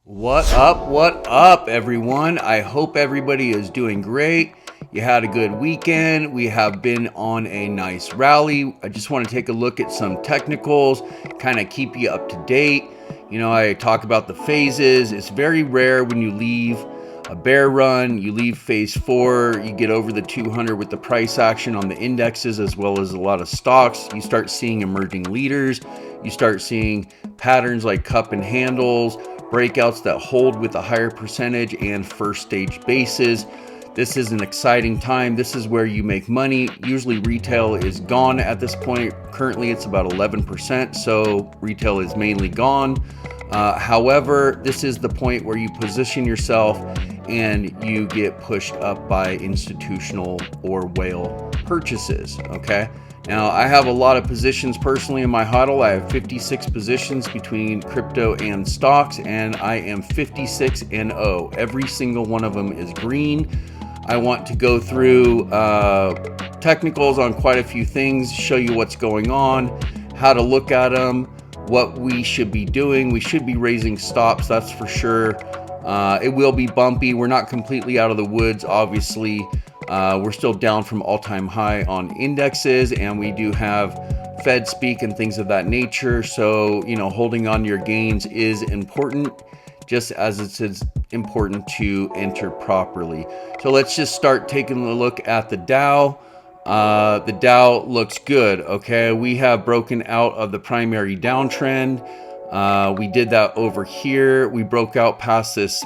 What up, everyone? I hope everybody is doing great. You had a good weekend. We have been on a nice rally. I just want to take a look at some technicals, kind of keep you up to date. You know, I talk about the phases. It's very rare when you leave a bear run, you leave phase 4, you get over the 200 with the price action on the indexes as well as a lot of stocks. You start seeing emerging leaders. You start seeing patterns like cup and handles, breakouts that hold with a higher percentage, and first stage bases. This is an exciting time. This is where you make money. Usually retail is gone at this point. Currently it's about 11%, so retail is mainly gone. However, this is the point where you position yourself and you get pushed up by institutional or whale purchases, okay? Now, I have a lot of positions personally in my huddle. I have 56 positions between crypto and stocks, and I am 56 and 0. Every single one of them is green. I want to go through technicals on quite a few things, show you what's going on, how to look at them, what we should be doing. We should be raising stops, that's for sure. It will be bumpy. We're not completely out of the woods, obviously. We're still down from all-time high on indexes, and we do have Fed speak and things of that nature. So, you know, holding on to your gains is important, just as it's important to enter properly. So let's just start taking a look at the Dow. The Dow looks good, okay? We have broken out of the primary downtrend. We did that over here. We broke out past this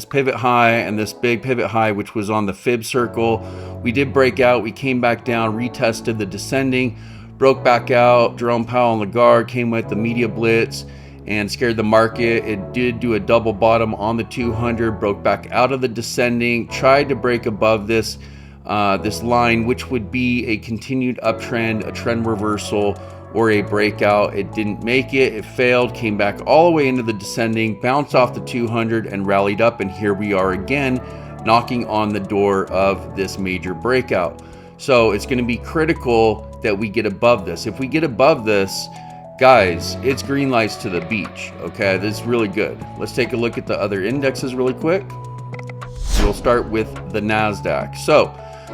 pivot high and this big pivot high, which was on the fib circle. We did break out. We came back down, retested the descending, broke back out. Jerome Powell and Lagarde came with the media blitz and scared the market. It did do a double bottom on the 200, broke back out of the descending, tried to break above this line, which would be a continued uptrend, a trend reversal, or a breakout. It didn't make it. It failed, came back all the way into the descending, bounced off the 200 and rallied up, and here we are again, knocking on the door of this major breakout. So it's going to be critical that we get above this. If we get above this, guys, it's green lights to the beach, okay? This is really good. Let's take a look at the other indexes really quick. We'll start with the NASDAQ. So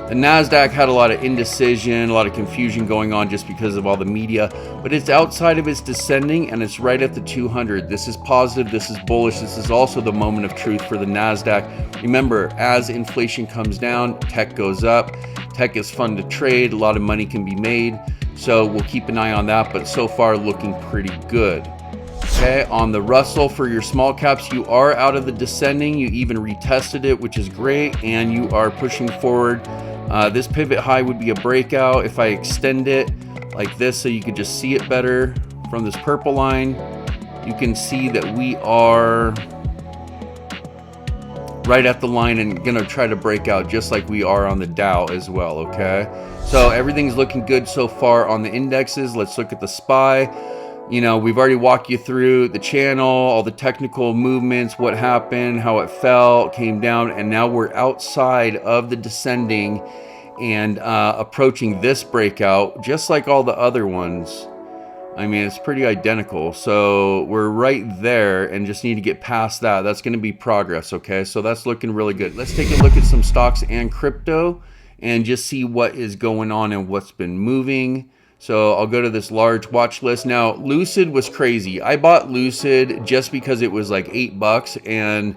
the NASDAQ had a lot of indecision, a lot of confusion going on just because of all the media, but it's outside of its descending and it's right at the 200. This is positive, this is bullish, this is also the moment of truth for the NASDAQ. Remember, as inflation comes down, tech goes up. Tech is fun to trade, a lot of money can be made, so we'll keep an eye on that, but so far looking pretty good. Okay, on the Russell for your small caps, you are out of the descending. You even retested it, which is great, and you are pushing forward. This pivot high would be a breakout. If I extend it like this so you could just see it better from this purple line, you can see that we are right at the line and gonna try to break out just like we are on the Dow as well, okay? So everything's looking good so far on the indexes. Let's look at the SPY. You know, we've already walked you through the channel, all the technical movements, what happened, how it fell, came down, and now we're outside of the descending and approaching this breakout, just like all the other ones. I mean, it's pretty identical. So we're right there and just need to get past that. That's going to be progress, okay? So that's looking really good. Let's take a look at some stocks and crypto and just see what is going on and what's been moving. So I'll go to this large watch list. Now, Lucid was crazy. I bought Lucid just because it was like $8 and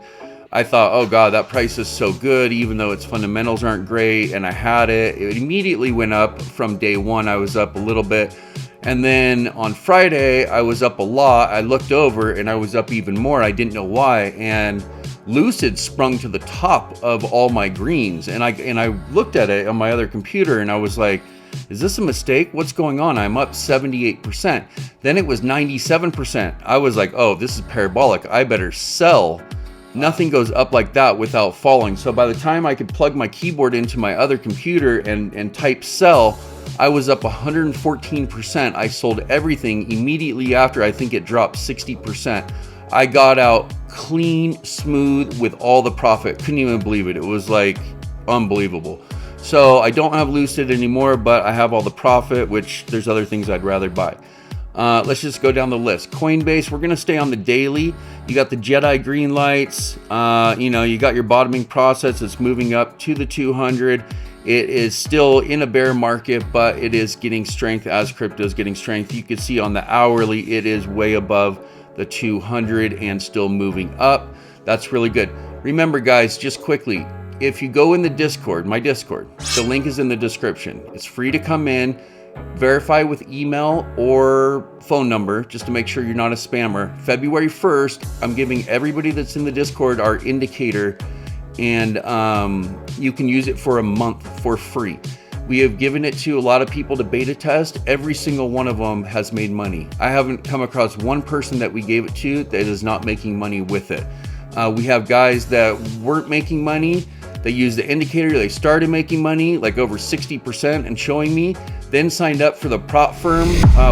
I thought, oh God, that price is so good, even though its fundamentals aren't great. And I had it. It immediately went up from day one. I was up a little bit. And then on Friday, I was up a lot. I looked over and I was up even more. I didn't know why. And Lucid sprung to the top of all my greens. And I looked at it on my other computer and I was like, is this a mistake? What's going on? I'm up 78%. Then it was 97%. I was like, oh, this is parabolic. I better sell. Nothing goes up like that without falling. So by the time I could plug my keyboard into my other computer and type sell, I was up 114%. I sold everything immediately after. I think it dropped 60%. I got out clean, smooth with all the profit. Couldn't even believe it. It was like unbelievable. So I don't have Lucid anymore, but I have all the profit, which there's other things I'd rather buy. Let's just go down the list. Coinbase, we're going to stay on the daily. You got the Jedi green lights. You got your bottoming process. It's moving up to the 200. It is still in a bear market, but it is getting strength as crypto is getting strength. You can see on the hourly, it is way above the 200 and still moving up. That's really good. Remember, guys, just quickly, if you go in the Discord, my Discord, the link is in the description. It's free to come in, verify with email or phone number just to make sure you're not a spammer. February 1st, I'm giving everybody that's in the Discord our indicator, and you can use it for a month for free. We have given it to a lot of people to beta test. Every single one of them has made money. I haven't come across one person that we gave it to that is not making money with it. We have guys that weren't making money. They used the indicator. They started making money, like over 60% and showing me. Then signed up for the prop firm,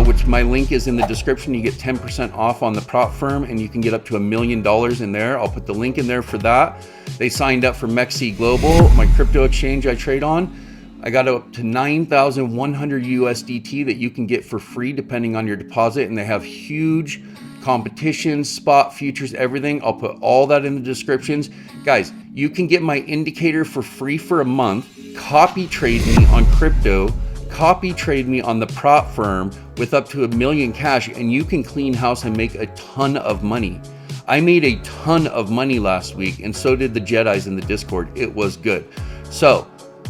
which my link is in the description. You get 10% off on the prop firm, and you can get up to $1 million in there. I'll put the link in there for that. They signed up for MEXC Global, my crypto exchange I trade on. I got up to 9,100 USDT that you can get for free depending on your deposit, and they have huge competitions, spot, futures, everything. I'll put all that in the descriptions. Guys, you can get my indicator for free for a month, copy trade me on crypto, copy trade me on the prop firm with up to $1 million cash, and you can clean house and make a ton of money. I made a ton of money last week, and so did the Jedis in the Discord. It was good. So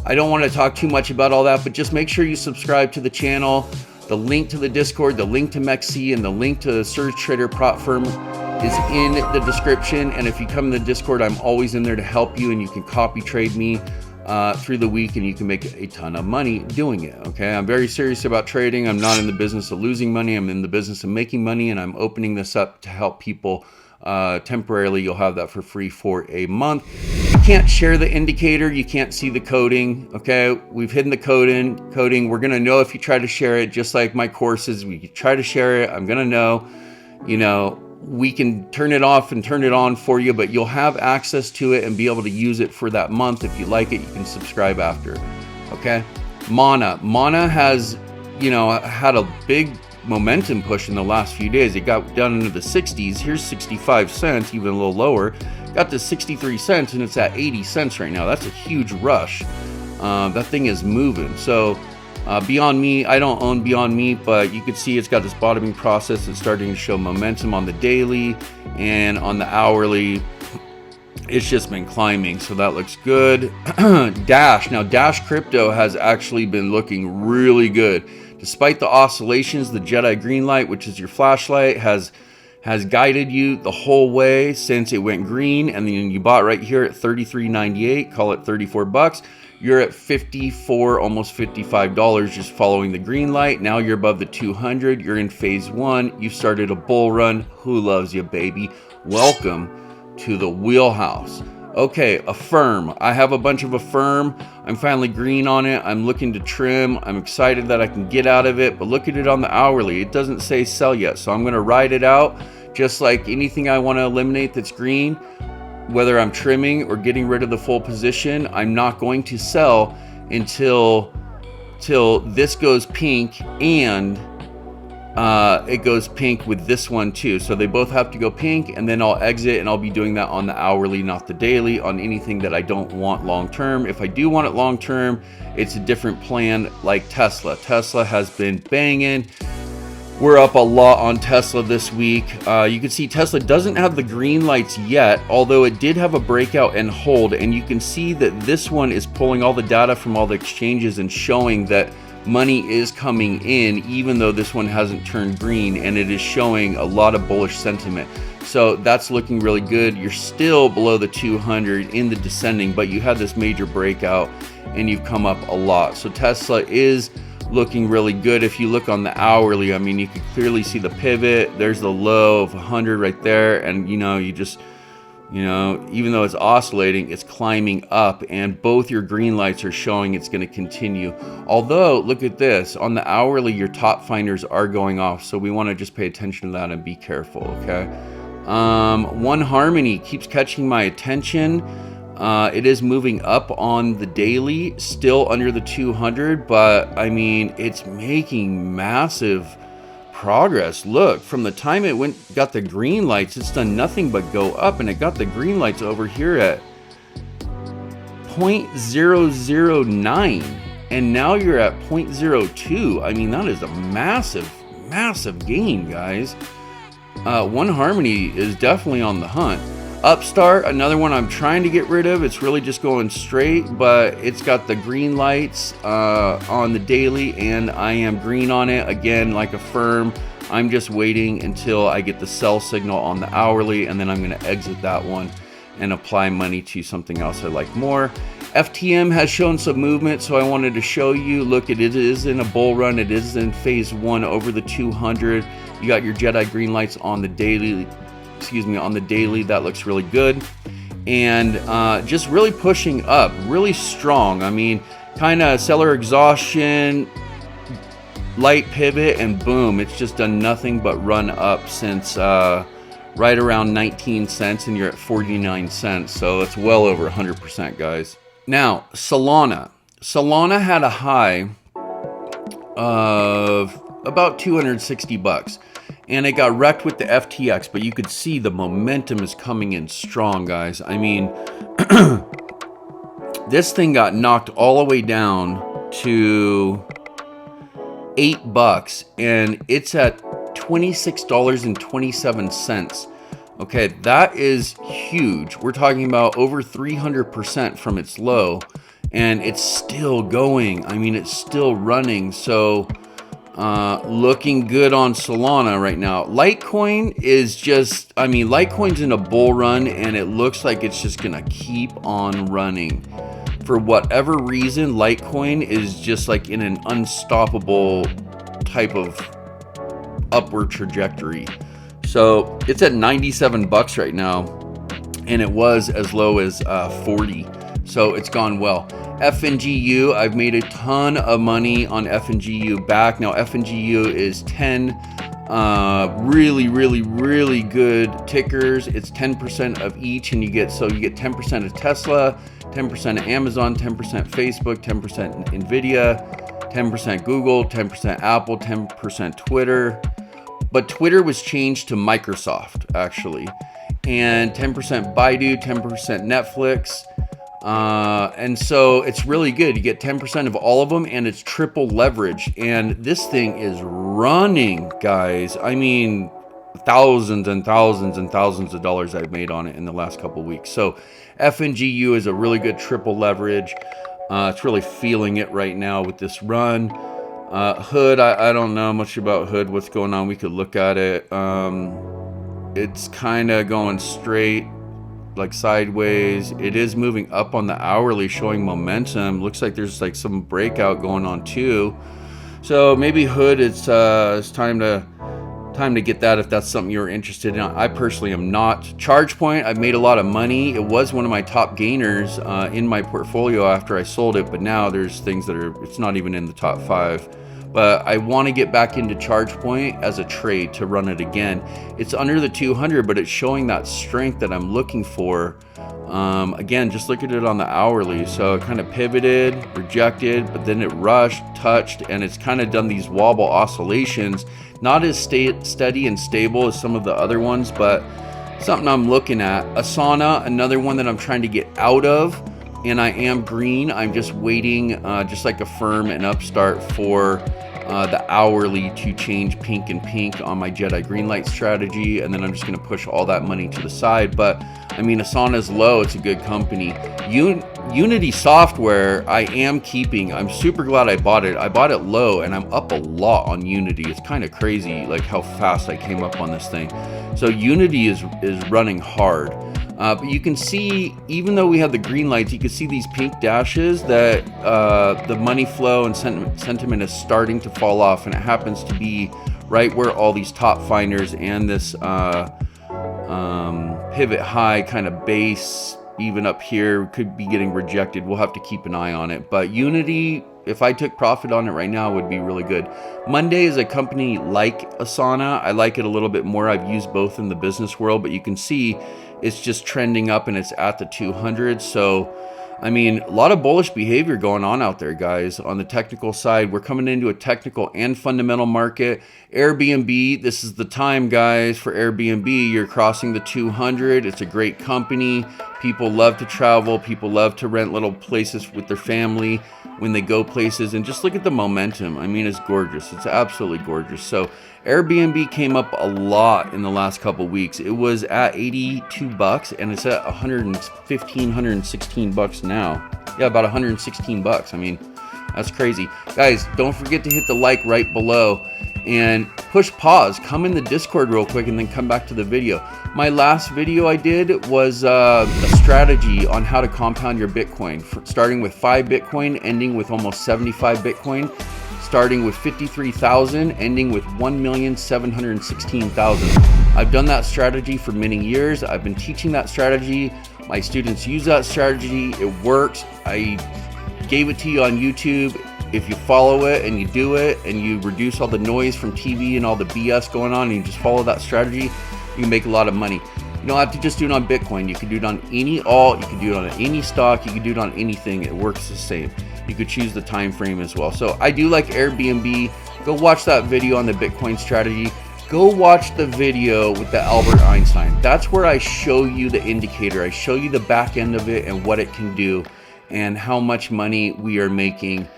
I don't want to talk too much about all that, but just make sure you subscribe to the channel. The link to the Discord, the link to MEXC, and the link to the Surge Trader prop firm is in the description. And if you come in the Discord, I'm always in there to help you, and you can copy trade me through the week, and you can make a ton of money doing it. Okay, I'm very serious about trading. I'm not in the business of losing money. I'm in the business of making money, and I'm opening this up to help people temporarily. You'll have that for free for a month. You can't share the indicator. You can't see the coding. Okay, we've hidden the coding. We're gonna know if you try to share it, just like my courses. We try to share it, I'm gonna know. We can turn it off and turn it on for you, but you'll have access to it and be able to use it for that month. If you like it, you can subscribe after. Okay, Mana has had a big momentum push in the last few days. It got down into the 60s. Here's 65 cents, even a little lower. Got to 63 cents, and it's at 80 cents right now. That's a huge rush. That thing is moving. So Beyond Meat, I don't own Beyond Meat, but you can see it's got this bottoming process. It's starting to show momentum on the daily, and on the hourly it's just been climbing, so that looks good. Dash Crypto has actually been looking really good. Despite the oscillations, the Jedi green light, which is your flashlight, has guided you the whole way since it went green, and then you bought right here at $33.98, call it 34 bucks. You're at 54, almost $55 just following the green light. Now you're above the 200. You're in phase one. You started a bull run. Who loves you, baby? Welcome to the wheelhouse. Okay, Affirm. I have a bunch of Affirm. I'm finally green on it. I'm looking to trim. I'm excited that I can get out of it, but look at it on the hourly. It doesn't say sell yet, so I'm going to ride it out. Just like anything I want to eliminate that's green, whether I'm trimming or getting rid of the full position, I'm not going to sell until this goes pink, and it goes pink with this one too. So they both have to go pink, and then I'll exit, and I'll be doing that on the hourly, not the daily, on anything that I don't want long term. If I do want it long term, it's a different plan, like Tesla. Tesla has been banging. We're up a lot on Tesla this week. You can see Tesla doesn't have the green lights yet, although it did have a breakout and hold, and you can see that this one is pulling all the data from all the exchanges and showing that money is coming in, even though this one hasn't turned green, and it is showing a lot of bullish sentiment. So that's looking really good. You're still below the 200 in the descending, but you had this major breakout and you've come up a lot. So Tesla is looking really good. If you look on the hourly, I mean, you can clearly see the pivot. There's the low of 100 right there, and even though it's oscillating, it's climbing up, and both your green lights are showing it's going to continue. Although, look at this, on the hourly, your top finders are going off, so we want to just pay attention to that and be careful. Okay, One Harmony keeps catching my attention. It is moving up on the daily, still under the 200, but I mean, it's making massive progress. Look, from the time it got the green lights, it's done nothing but go up, and it got the green lights over here at 0.009, and now you're at 0.02. I mean, that is a massive gain, guys. One Harmony is definitely on the hunt. Upstart, another one I'm trying to get rid of. It's really just going straight, but it's got the green lights on the daily, and I am green on it again, like Affirm. I'm just waiting until I get the sell signal on the hourly, and then I'm going to exit that one and apply money to something else I like more. FTM has shown some movement, so I wanted to show you. Look, it is in a bull run. It is in phase 1 over the 200. You got your Jedi green lights on the daily. On the daily. That looks really good, and just really pushing up, really strong. I mean, kind of seller exhaustion, light pivot, and boom, it's just done nothing but run up since right around 19 cents, and you're at 49 cents, so it's well over 100%, guys. Now, Solana had a high of about 260 bucks. And it got wrecked with the FTX, but you could see the momentum is coming in strong, guys. I mean, this thing got knocked all the way down to $8, and it's at $26.27. Okay, that is huge. We're talking about over 300% from its low, and it's still going. I mean, it's still running. So looking good on Solana right now. Litecoin is just, I mean, Litecoin's in a bull run, and it looks like it's just gonna keep on running. For whatever reason, Litecoin is just like in an unstoppable type of upward trajectory. So it's at 97 bucks right now, and it was as low as 40. So it's gone well. FNGU, I've made a ton of money on FNGU back. Now FNGU is 10 really good tickers. It's 10% of each, and you get 10% of Tesla, 10% of Amazon, 10% Facebook, 10% Nvidia, 10% Google, 10% Apple, 10% Twitter. But Twitter was changed to Microsoft, actually. And 10% Baidu, 10% Netflix. And so it's really good. You get 10% of all of them, and it's triple leverage. And this thing is running, guys. I mean, thousands and thousands and thousands of dollars I've made on it in the last couple of weeks. So FNGU is a really good triple leverage. It's really feeling it right now with this run. Hood, I don't know much about Hood. What's going on? We could look at it. It's kind of going straight, like sideways. It is moving up on the hourly, showing momentum. Looks like there's like some breakout going on too. So maybe Hood, it's time to get that if that's something you're interested in. I personally am not. ChargePoint, I've made a lot of money. It was one of my top gainers in my portfolio after I sold it, but now there's things that it's not even in the top 5. But I want to get back into ChargePoint as a trade to run it again. It's under the 200, but it's showing that strength that I'm looking for. Again, just look at it on the hourly. So it kind of pivoted, rejected, but then it rushed, touched, and it's kind of done these wobble oscillations. Not as steady and stable as some of the other ones, but something I'm looking at. Asana, another one that I'm trying to get out of, and I am green. I'm just waiting, just like Affirm and Upstart, for the hourly to change pink and pink on my Jedi green light strategy, and then I'm just going to push all that money to the side. But I mean, Asana's low. It's a good company. Unity Software, I am keeping. I'm super glad I bought it. I bought it low, and I'm up a lot on Unity. It's kind of crazy, like how fast I came up on this thing. So Unity is running hard. But you can see, even though we have the green lights, you can see these pink dashes that the money flow and sentiment is starting to fall off, and it happens to be right where all these top finders and this pivot high kind of base, even up here, could be getting rejected. We'll have to keep an eye on it. But Unity, if I took profit on it right now, would be really good. Monday is a company like Asana. I like it a little bit more. I've used both in the business world, but you can see it's just trending up, and it's at the 200. So I mean, a lot of bullish behavior going on out there, guys. On the technical side, we're coming into a technical and fundamental market. Airbnb, this is the time, guys, for Airbnb. You're crossing the 200. It's a great company. People love to travel. People love to rent little places with their family when they go places. And just look at the momentum. I mean, it's gorgeous. It's absolutely gorgeous. So Airbnb came up a lot in the last couple weeks. It was at 82 bucks and it's at 115, 116 bucks now. Yeah, about 116 bucks. I mean, that's crazy. Guys, don't forget to hit the like right below and push pause. Come in the Discord real quick and then come back to the video. My last video I did was a strategy on how to compound your Bitcoin, starting with 5 Bitcoin, ending with almost 75 Bitcoin. Starting with 53,000, ending with 1,716,000. I've done that strategy for many years. I've been teaching that strategy. My students use that strategy. It works. I gave it to you on YouTube. If you follow it and you do it and you reduce all the noise from TV and all the BS going on and you just follow that strategy, you can make a lot of money. You don't have to just do it on Bitcoin. You can do it on any alt. You can do it on any stock. You can do it on anything. It works the same. You could choose the time frame as well. So I do like Airbnb. Go watch that video on the Bitcoin strategy. Go watch the video with the Albert Einstein. That's where I show you the indicator. I show you the back end of it and what it can do and how much money we are making.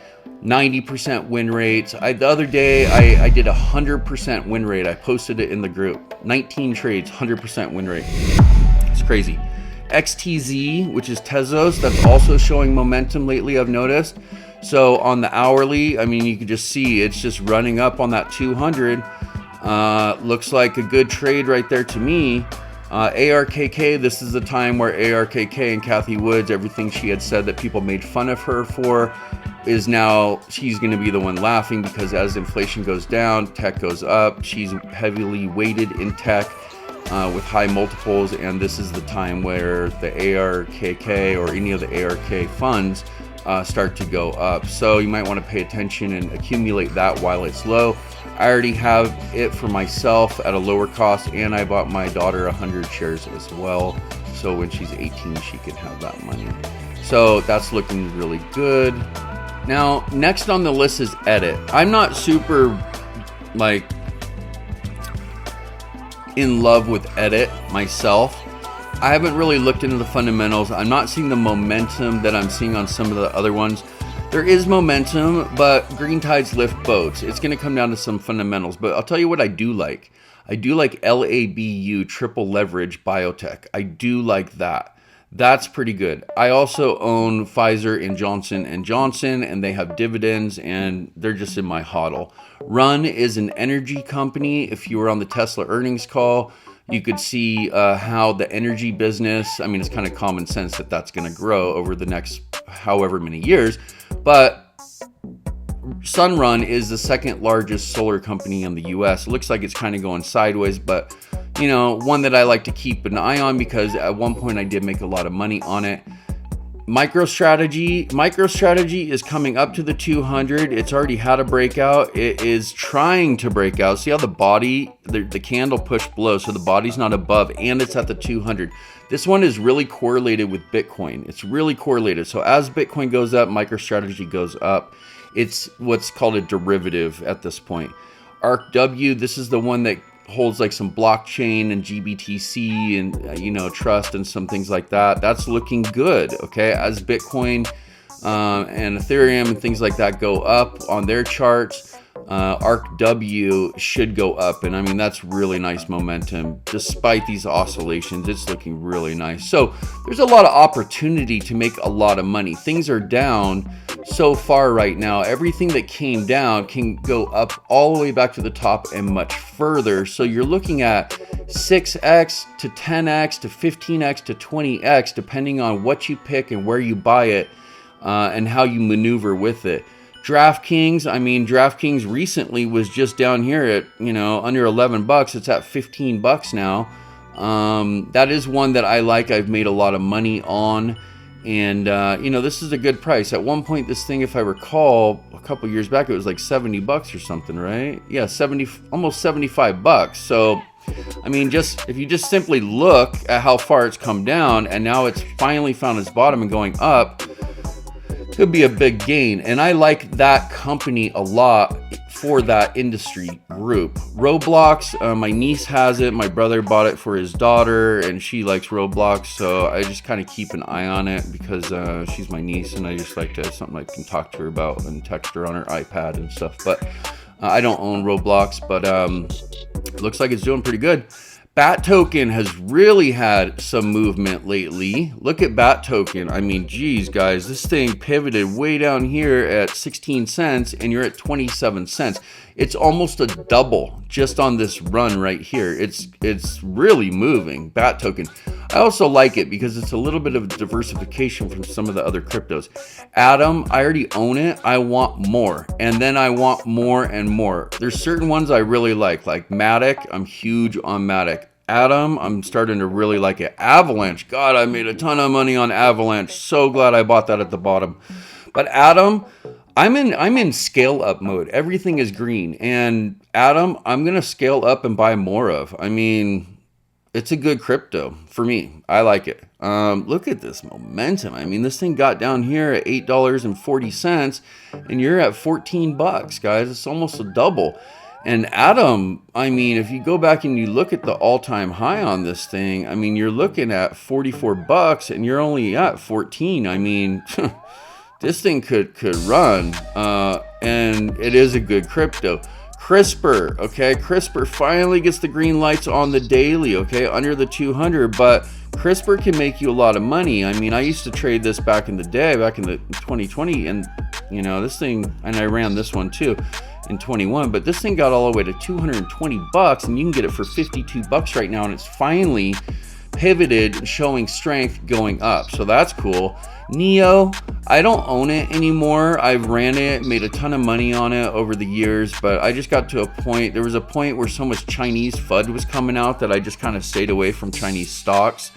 90% win rates. The other day I did 100% win rate. I posted it in the group. 19 trades, 100% win rate. It's crazy. XTZ, which is Tezos, that's also showing momentum lately, I've noticed. So on the hourly, I mean, you can just see it's just running up on that 200. Looks like a good trade right there to me. ARKK, this is the time where ARKK and Cathie Woods, everything she had said that people made fun of her for, is now she's going to be the one laughing, because as inflation goes down, tech goes up. She's heavily weighted in tech with high multiples, and this is the time where the ARKK or any of the ARK funds start to go up. So you might want to pay attention and accumulate that while it's low. I already have it for myself at a lower cost, and I bought my daughter 100 shares as well. So when she's 18, she can have that money. So that's looking really good. Now, next on the list is Edit. I'm not super like in love with Edit myself. I haven't really looked into the fundamentals. I'm not seeing the momentum that I'm seeing on some of the other ones. There is momentum, but green tides lift boats. It's going to come down to some fundamentals, but I'll tell you what I do like. I do like LABU, triple leverage biotech. I do like that. That's pretty good. I also own Pfizer and Johnson & Johnson, and they have dividends, and they're just in my hodl. Run is an energy company. If you were on the Tesla earnings call, you could see how the energy business, I mean, it's kind of common sense that that's going to grow over the next however many years, but Sunrun is the second largest solar company in the US. It looks like it's kind of going sideways, but you know, one that I like to keep an eye on because at one point I did make a lot of money on it. MicroStrategy is coming up to the 200. It's already had a breakout. It is trying to break out. See how the body, the candle pushed below, so the body's not above, and it's at the 200. This one is really correlated with Bitcoin. It's really correlated. So as Bitcoin goes up, MicroStrategy goes up. It's what's called a derivative at this point. ARKW, this is the one that holds like some blockchain and GBTC and you know, trust and some things like that. That's looking good. Okay, as Bitcoin and Ethereum and things like that go up on their charts, ARKW should go up, and I mean that's really nice momentum despite these oscillations. It's looking really nice. So there's a lot of opportunity to make a lot of money. Things are down so far right now. Everything that came down can go up all the way back to the top and much further. So you're looking at 6x to 10x to 15x to 20x depending on what you pick and where you buy it and how you maneuver with it. DraftKings, I mean, DraftKings recently was just down here at, you know, under 11 bucks. It's at 15 bucks now. That is one that I like. I've made a lot of money on, and you know, this is a good price. At one point, this thing, if I recall, a couple years back, it was like 70 bucks or something, right? Yeah, 70, almost 75 bucks. So, I mean, just if you just simply look at how far it's come down, and now it's finally found its bottom and going up. could be a big gain. And I like that company a lot for that industry group. Roblox, my niece has it. My brother bought it for his daughter, and she likes Roblox. So I just kind of keep an eye on it because she's my niece, and I just like to have something I can talk to her about and text her on her iPad and stuff. But I don't own Roblox, but looks like it's doing pretty good. Bat token has really had some movement lately. Look at Bat token. I mean, geez, guys, this thing pivoted way down here at 16 cents and you're at 27 cents. It's almost a double just on this run right here. It's really moving, Bat token. I also like it because it's a little bit of diversification from some of the other cryptos. Atom, I already own it. I want more. And then I want more and more. There's certain ones I really like Matic. I'm huge on Matic. Atom, I'm starting to really like it. Avalanche, God, I made a ton of money on Avalanche. So glad I bought that at the bottom. But Atom, I'm in scale up mode. Everything is green. And Atom, I'm going to scale up and buy more of. I mean, it's a good crypto for me. I like it. Look at this momentum. I mean, this thing got down here at $8.40 and you're at 14 bucks, guys. It's almost a double. And Atom, I mean, if you go back and you look at the all-time high on this thing, I mean, you're looking at 44 bucks and you're only at 14. I mean, this thing could run, and it is a good crypto. CRISPR, okay, CRISPR finally gets the green lights on the daily, okay, under the 200, but CRISPR can make you a lot of money. I mean, I used to trade this back in the day, back in the 2020, and you know, this thing, and I ran this one too in 21, but this thing got all the way to 220 bucks, and you can get it for 52 bucks right now, and it's finally pivoted, showing strength going up, so that's cool. Neo, I don't own it anymore. I've ran it, made a ton of money on it over the years, but I just got to a point, there was a point where so much Chinese FUD was coming out that I just kind of stayed away from Chinese stocks.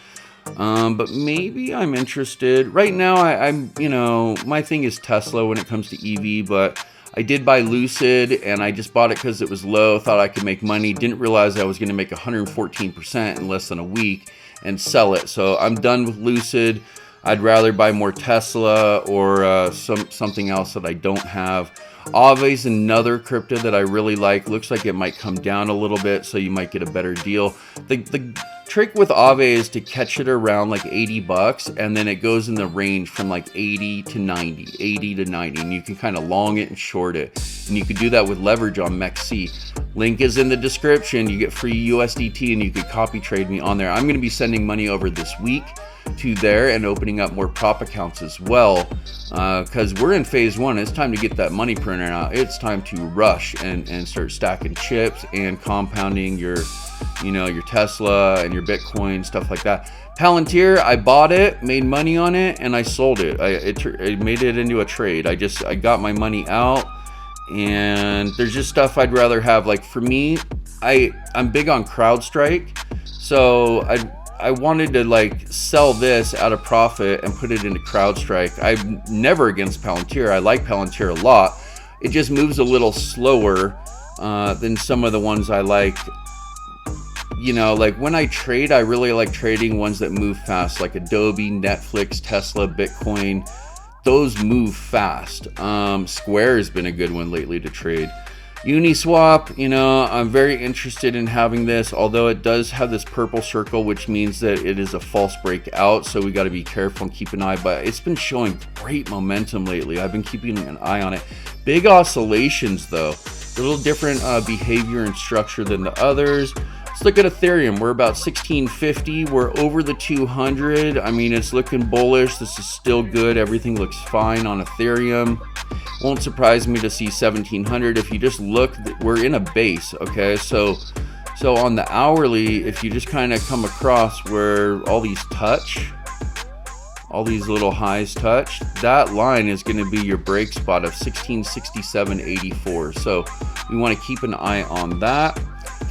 But maybe I'm interested. Right now, I'm, you know, my thing is Tesla when it comes to EV, but I did buy Lucid, and I just bought it because it was low, thought I could make money, didn't realize I was going to make 114% in less than a week and sell it. So I'm done with Lucid. I'd rather buy more Tesla or something else that I don't have. AAVE is another crypto that I really like. Looks like it might come down a little bit, so you might get a better deal. The trick with AAVE is to catch it around like 80 bucks, and then it goes in the range from like 80 to 90, 80 to 90, and you can kind of long it and short it. And you could do that with leverage on MEXC. Link is in the description. You get free USDT, and you could copy trade me on there. I'm going to be sending money over this week to there and opening up more prop accounts as well, because we're in phase one. It's time to get that money printer out. It's time to rush and start stacking chips and compounding your, you know, your Tesla and your Bitcoin, stuff like that. Palantir, I bought it, made money on it, and I sold it. I made it into a trade. I got my money out, and there's just stuff I'd rather have. Like for me, I'm big on CrowdStrike, so I wanted to like sell this at a profit and put it into CrowdStrike. I'm never against Palantir. I like Palantir a lot. It just moves a little slower than some of the ones I like. You know, like when I trade, I really like trading ones that move fast, like Adobe, Netflix, Tesla, Bitcoin. Those move fast. Square has been a good one lately to trade. Uni Swap, you know, I'm very interested in having this, although it does have this purple circle, which means that it is a false breakout, so we got to be careful and keep an eye, but it's been showing great momentum lately. I've been keeping an eye on it. Big oscillations though, a little different behavior and structure than the others. Let's look at Ethereum. We're about 1650. We're over the 200. I mean, it's looking bullish. This is still good. Everything looks fine on Ethereum. Won't surprise me to see 1700. If you just look, we're in a base, okay? So on the hourly, if you just kind of come across where all these touch, all these little highs touch, that line is going to be your break spot of 1667.84. So we want to keep an eye on that.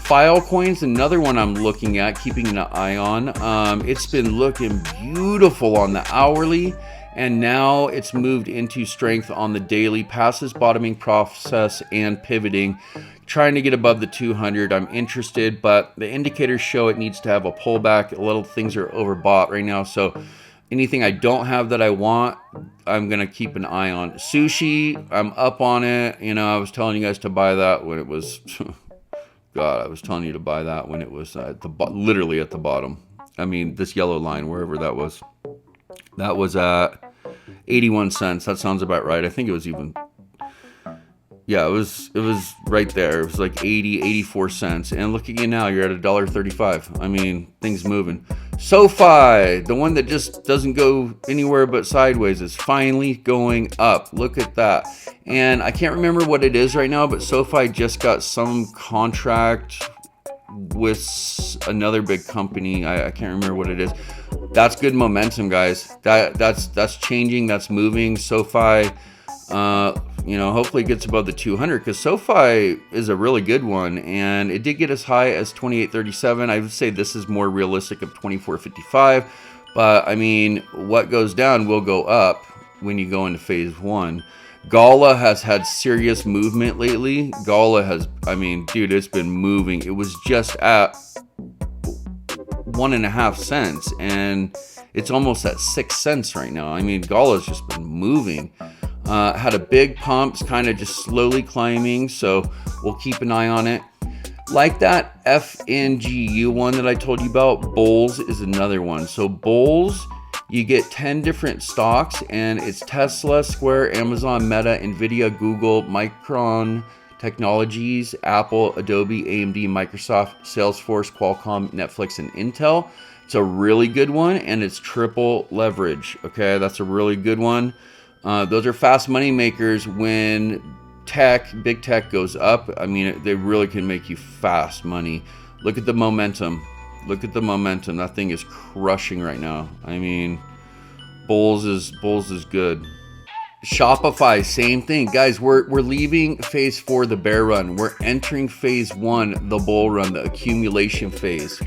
Filecoin's another one I'm looking at, keeping an eye on. It's been looking beautiful on the hourly, and now it's moved into strength on the daily, past this bottoming process and pivoting, trying to get above the 200. I'm interested, but the indicators show it needs to have a pullback. A little things are overbought right now, so Anything I don't have that I want, I'm going to keep an eye on. Sushi, I'm up on it. You know, I was telling you guys to buy that when it was, God, I was telling you to buy that when it was at literally at the bottom. I mean, this yellow line, wherever that was at 81 cents. That sounds about right. I think it was even, yeah, it was right there. It was like 84 cents. And look at you now, you're at $1.35. I mean, things moving. Sofi, the one that just doesn't go anywhere but sideways, is finally going up. Look at that. And I can't remember what it is right now, but Sofi just got some contract with another big company. I can't remember what it is. That's good momentum, guys. That's changing. That's moving. Sofi, you know, hopefully it gets above the 200, because Sofi is a really good one, and it did get as high as 28.37. I would say this is more realistic of 24.55, but I mean, what goes down will go up when you go into phase one. Gala has had serious movement lately. Gala has, I mean, dude, it's been moving. It was just at 1.5 cents, and it's almost at 6 cents right now. I mean, Gala's just been moving. Had a big pump, it's kind of just slowly climbing, so we'll keep an eye on it. Like that FNGU one that I told you about, BULZ is another one. So BULZ, you get 10 different stocks, and it's Tesla, Square, Amazon, Meta, Nvidia, Google, Micron Technologies, Apple, Adobe, AMD, Microsoft, Salesforce, Qualcomm, Netflix, and Intel. It's a really good one, and it's triple leverage. Okay, that's a really good one. Those are fast money makers when big tech goes up. I mean, they really can make you fast money. Look at the momentum. Look at the momentum. That thing is crushing right now. I mean, BULZ is good. Shopify, same thing. Guys, we're leaving phase 4, the bear run. We're entering phase 1, the bull run, the accumulation phase.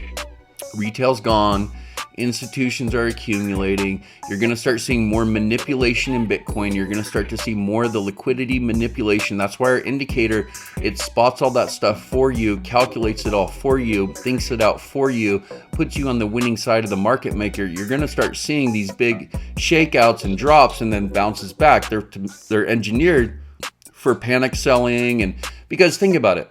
Retail's gone. Institutions are accumulating. You're going to start seeing more manipulation in Bitcoin. You're going to start to see more of the liquidity manipulation. That's why our indicator, it spots all that stuff for you, calculates it all for you, thinks it out for you, puts you on the winning side of the market maker. You're going to start seeing these big shakeouts and drops and then bounces back. They're engineered for panic selling. And because think about it,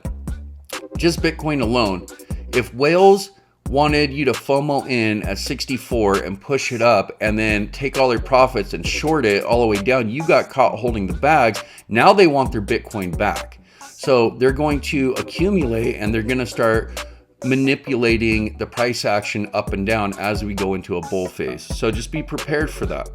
just Bitcoin alone, if whales wanted you to FOMO in at 64 and push it up and then take all their profits and short it all the way down, you got caught holding the bags. Now they want their Bitcoin back. So they're going to accumulate, and they're going to start manipulating the price action up and down as we go into a bull phase. So just be prepared for that.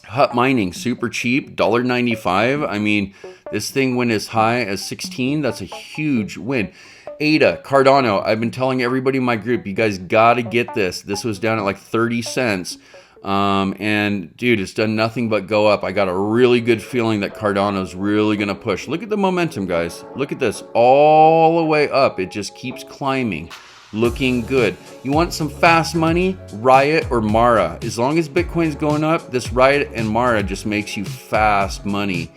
Hut mining, super cheap, $1.95. I mean, this thing went as high as 16. That's a huge win. ADA, Cardano, I've been telling everybody in my group, you guys got to get this. This was down at like 30 cents. And dude, it's done nothing but go up. I got a really good feeling that Cardano's really going to push. Look at the momentum, guys. Look at this, all the way up. It just keeps climbing, looking good. You want some fast money? Riot or Mara. As long as Bitcoin's going up, this Riot and Mara just makes you fast money.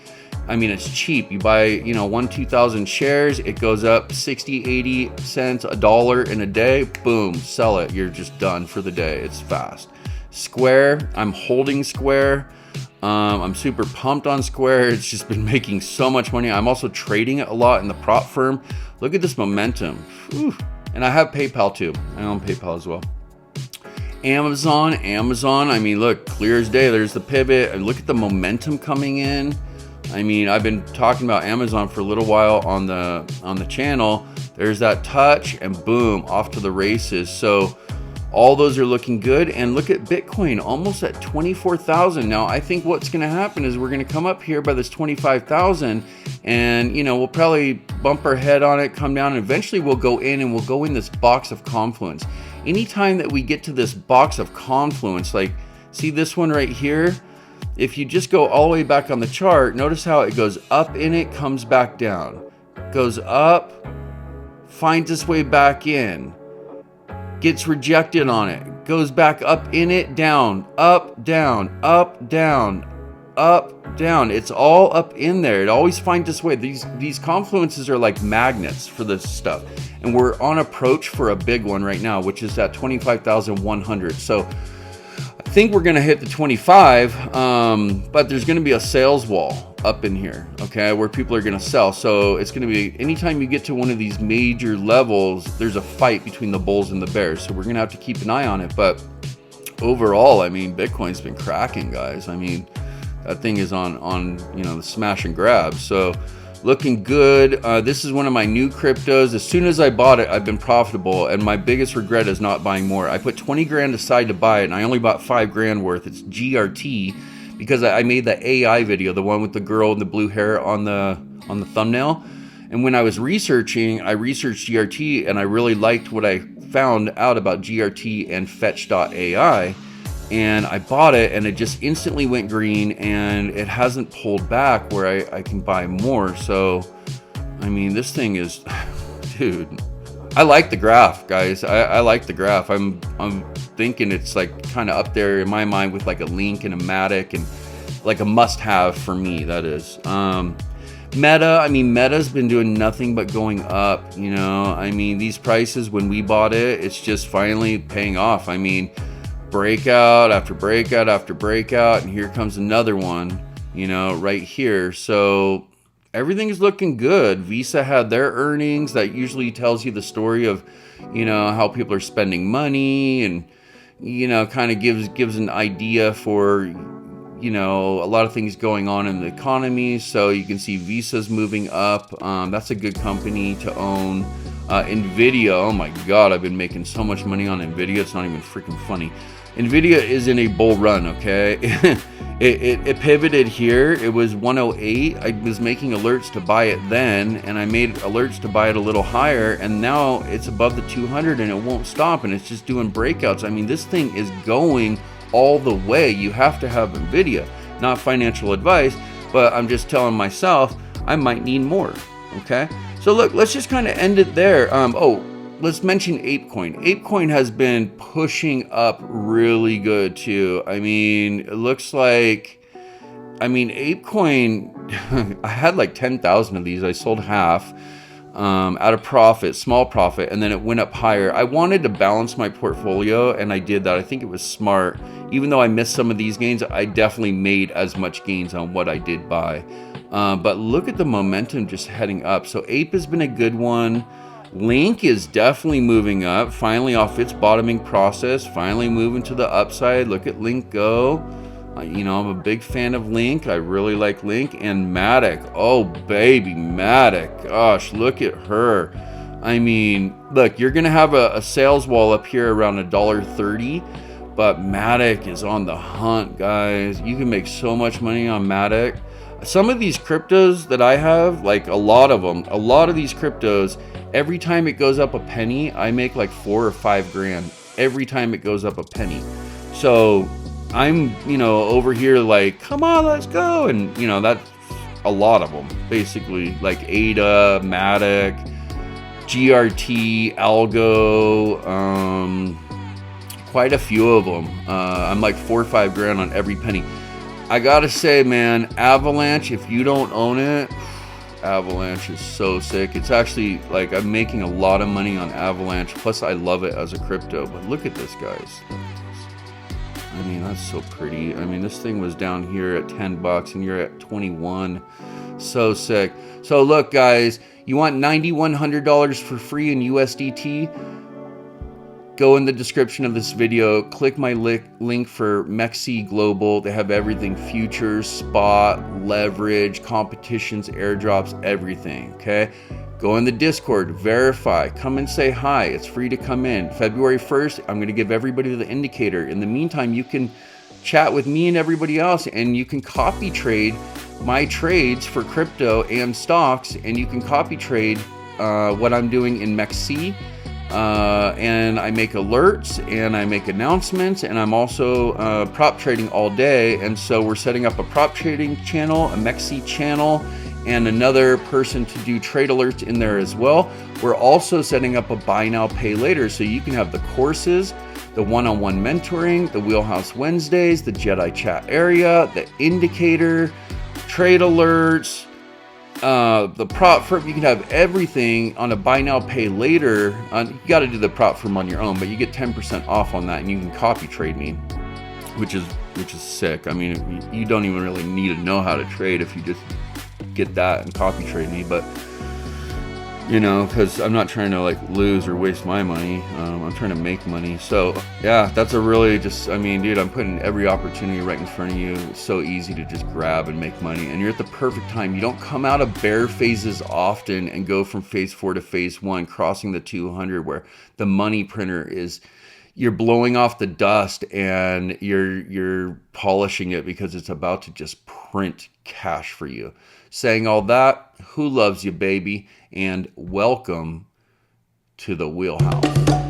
I mean, it's cheap. You buy, 2,000 shares, it goes up 60, 80 cents, $1 in a day. Boom, sell it. You're just done for the day. It's fast. Square, I'm holding Square. I'm super pumped on Square. It's just been making so much money. I'm also trading it a lot in the prop firm. Look at this momentum. Whew. And I have PayPal too. I own PayPal as well. Amazon, I mean, look, clear as day. There's the pivot. Look at the momentum coming in. I mean, I've been talking about Amazon for a little while on the channel. There's that touch, and boom, off to the races. So all those are looking good. And look at Bitcoin, almost at 24,000. Now, I think what's going to happen is we're going to come up here by this 25,000, and we'll probably bump our head on it, come down, and eventually we'll go in, and we'll go in this box of confluence. Anytime that we get to this box of confluence, like see this one right here, if you just go all the way back on the chart, notice how it goes up in it, comes back down, goes up, finds its way back in, gets rejected on it, goes back up in it, down, up, down, up, down, up, down. It's all up in there. It always finds its way. These confluences are like magnets for this stuff. And we're on approach for a big one right now, which is at 25,100. So I think we're going to hit the 25, but there's going to be a sales wall up in here, okay, where people are going to sell. So it's going to be, anytime you get to one of these major levels, there's a fight between the bulls and the bears. So we're going to have to keep an eye on it. But overall, I mean, Bitcoin's been cracking, guys. I mean, that thing is on you know, the smash and grab. So looking good. This is one of my new cryptos. As soon as I bought it, I've been profitable, and my biggest regret is not buying more. I put 20 grand aside to buy it, and I only bought 5 grand worth. It's GRT, because I made that AI video, the one with the girl and the blue hair on the thumbnail. And when I was researching, I researched GRT, and I really liked what I found out about GRT and Fetch.ai. And I bought it, and it just instantly went green, and it hasn't pulled back where I can buy more. So, I mean, this thing is, dude, I like the graph, guys. I like the graph. I'm thinking it's like kind of up there in my mind with like a Link and a Matic, and like a must-have for me, that is. Meta, I mean, Meta's been doing nothing but going up, you know. I mean, these prices, when we bought it, it's just finally paying off. I mean, breakout after breakout after breakout, and here comes another one, you know, right here. So everything is looking good. Visa had their earnings. That usually tells you the story of, you know, how people are spending money, and, you know, kind of gives an idea for, you know, a lot of things going on in the economy. So you can see Visa's moving up. That's a good company to own. Nvidia, oh my god, I've been making so much money on Nvidia, it's not even freaking funny. Nvidia is in a bull run, okay? it pivoted here. It was 108. I was making alerts to buy it then, and I made alerts to buy it a little higher, and now it's above the 200, and it won't stop, and it's just doing breakouts. I mean, this thing is going all the way. You have to have Nvidia. Not financial advice, but I'm just telling myself I might need more, okay? So look, let's just kind of end it there. Let's mention Ape Coin. Ape Coin has been pushing up really good too. I mean, it looks like, I mean, Ape Coin, I had like 10,000 of these. I sold half at a profit, small profit, and then it went up higher. I wanted to balance my portfolio, and I did that. I think it was smart. Even though I missed some of these gains, I definitely made as much gains on what I did buy. But look at the momentum just heading up. So Ape has been a good one. Link is definitely moving up, finally off its bottoming process, finally moving to the upside. Look at Link go. You know, I'm a big fan of Link. I really like Link. And Matic. Oh, baby, Matic. Gosh, look at her. I mean, look, you're going to have a sales wall up here around $1.30. But Matic is on the hunt, guys. You can make so much money on Matic. Some of these cryptos that I have, like a lot of these cryptos, every time it goes up a penny, I make like 4 or 5 grand every time it goes up a penny. So I'm, you know, over here like, come on, let's go. And, you know, that's a lot of them, basically, like ADA, Matic, GRT, Algo, quite a few of them. I'm like 4 or 5 grand on every penny. I gotta say, man, Avalanche, if you don't own it, Avalanche is so sick. It's actually like I'm making a lot of money on Avalanche, plus I love it as a crypto. But look at this, guys. I mean, that's so pretty. I mean, this thing was down here at $10 and you're at 21. So sick. So look, guys, you want $9,100 for free in USDT? Go in the description of this video, click my link for Mexi Global. They have everything: futures, spot, leverage, competitions, airdrops, everything, okay? Go in the Discord, verify, come and say hi. It's free to come in. February 1st, I'm gonna give everybody the indicator. In the meantime, you can chat with me and everybody else, and you can copy trade my trades for crypto and stocks, and you can copy trade what I'm doing in Mexi. And I make alerts and I make announcements, and I'm also prop trading all day. And so we're setting up a prop trading channel, a Mexi channel, and another person to do trade alerts in there as well. We're also setting up a buy now, pay later, so you can have the courses, the one-on-one mentoring, the Wheelhouse Wednesdays, the Jedi chat area, the indicator, trade alerts, the prop firm. You can have everything on a buy now, pay later. You got to do the prop firm on your own, but you get 10% off on that, and you can copy trade me. which is sick. I mean, you don't even really need to know how to trade if you just get that and copy trade me. But you know, because I'm not trying to like lose or waste my money. I'm trying to make money. So yeah, that's a really just, I mean, dude, I'm putting every opportunity right in front of you. It's so easy to just grab and make money, and you're at the perfect time. You don't come out of bear phases often and go from phase 4 to phase 1, crossing the 200, where the money printer is, you're blowing off the dust and you're polishing it because it's about to just print cash for you. Saying all that, who loves you, baby? And welcome to the wheelhouse.